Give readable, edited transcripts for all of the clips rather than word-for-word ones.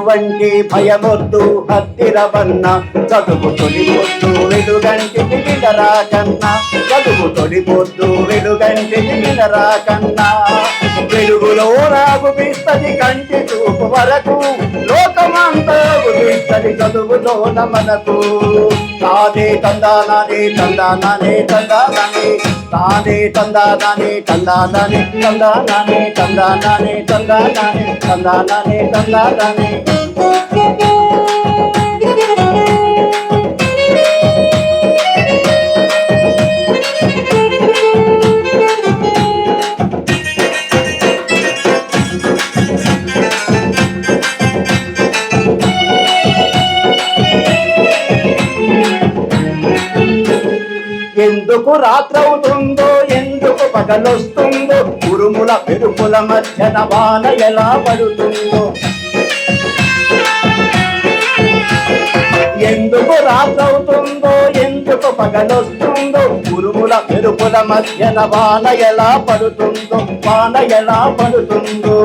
చదువంటే భయమొద్దు హద్దిరవన్న, చదువు తొలిపొద్దు వెలుగంటికి వినరా కన్నా, చదువు తొలిపొద్దు వెలుగంటికి వినరా కన్నా. వెలుగులో రాగుపిస్తది కంటి చూపు వరకు, లోకమంతా గుపిస్తది చదువులోన మనకు. తానే తందానానే తందానానే తందానానే, తానే తందానానే తందానానే తందానానే తందానానే తందానానే తందానానే తందానానే. ఎందుకు రాత్రవుతుందో ఎందుకు పగలొస్తుందో, ఉరుముల పెరుపుల మధ్యన వాన ఎలా పడుతుందో. ఎందుకు రాత్రవుతుందో ఎందుకు పగలొస్తుందో, ఉరుముల పెరుపుల మధ్యన వాన ఎలా పడుతుందో, వాన ఎలా పడుతుందో.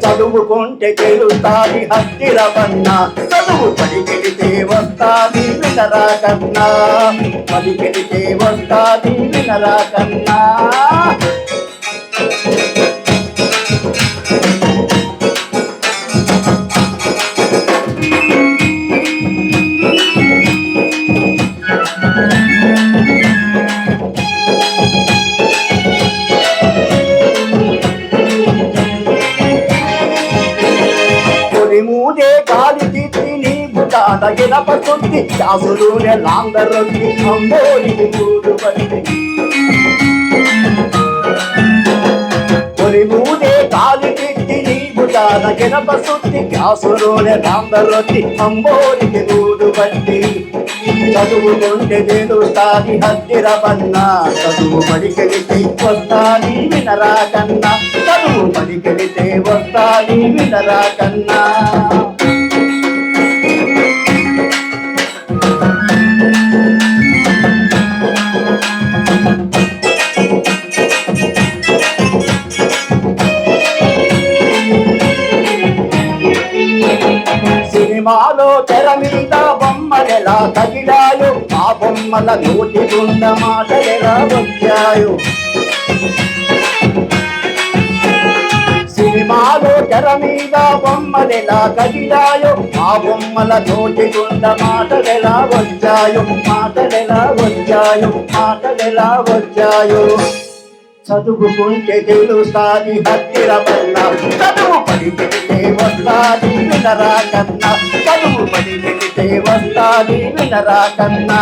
చదువుకుంటే తెలుస్తాది హద్దిరవన్న, చదువు పలికెడితే వస్తాది వినరా కన్నా, పలికెడితే వస్తాది వినరా కన్నా. మూడే గాలి తిత్తి నీ బుటాన ఎనప సుత్తి, చాసులునే లాంగరొత్తి అంబోలికి కూడు పట్టి. మూడే గాలి తిత్తి నీ బుటాన ఎనప సుత్తి, చాసులునే లాంగరొత్తి అంబోలికి కూడు పట్టి. చదువుకుంటే తెలుస్తాది హద్దిరవన్న, చదువు పడికెడితే వస్తాది వినరా కన్నా, చదువు పడికెడితే వస్తాది వినరా కన్నా. సినిమాలో తెర మీద బొమ్మలెలా తగిలాయో, ఆ బొమ్మల నోటి గుండ మాటలెలా వచ్చాయో. సినిమాలో తెర మీద బొమ్మలెలా కదిలాయో, ఆ బొమ్మల నోటి గుండ మాటలెలా వచ్చాయో, మాటలెలా వచ్చాయో, మాటలెలా వచ్చాయో. చదువుకుంటే తెలుస్తాది హద్దిరవన్న, చదువు పలికెడితే వస్తాది వినరా కన్నా, చదువు పలికెడితే వస్తాది వినరా కన్నా.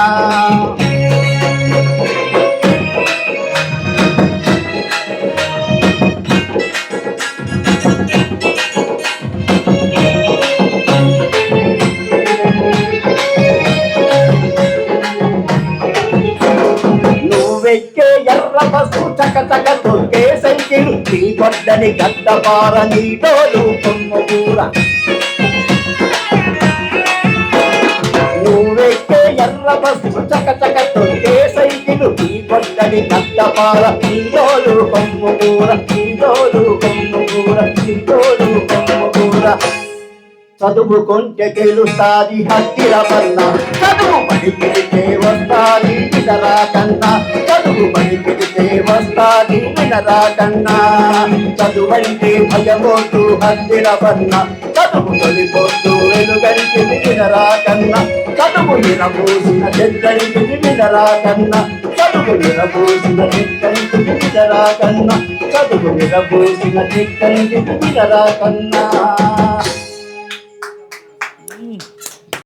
నువ్వెక్కే ఎర్ర బస్సు చక చక తొక్కే సైకిల్, నీ గొడ్డని గడ్డపార నీటోలు కొమ్మకూర. నువ్వెక్కే ఎర్ర బస్సు చక చక తొక్కే సైకిల్, నీ గొడ్డని గడ్డపార నీటోలు కొమ్మకూర, నీటోలు కొమ్మకూర, నీటోలు కొమ్మకూర. చదువుకుంటే తెలుస్తాది హద్దిరవన్న, చదువు పలికెడితే వస్తాది వినరా కన్నా, చదువు పలికెడితే వస్తాది వినరా కన్నా. చదువంటే భయమొద్దు హద్దిరవన్న, చదువు తొలిపొద్దు వెలుగంటికి వినరా కన్నా, చదువు నిరమూసిన చెట్టంటికి వినరా కన్నా, చదువు నిరమూసిన చెట్టంటికి వినరా కన్నా, చదువు నిరమూసిన చెట్టంటికి వినరా కన్నా.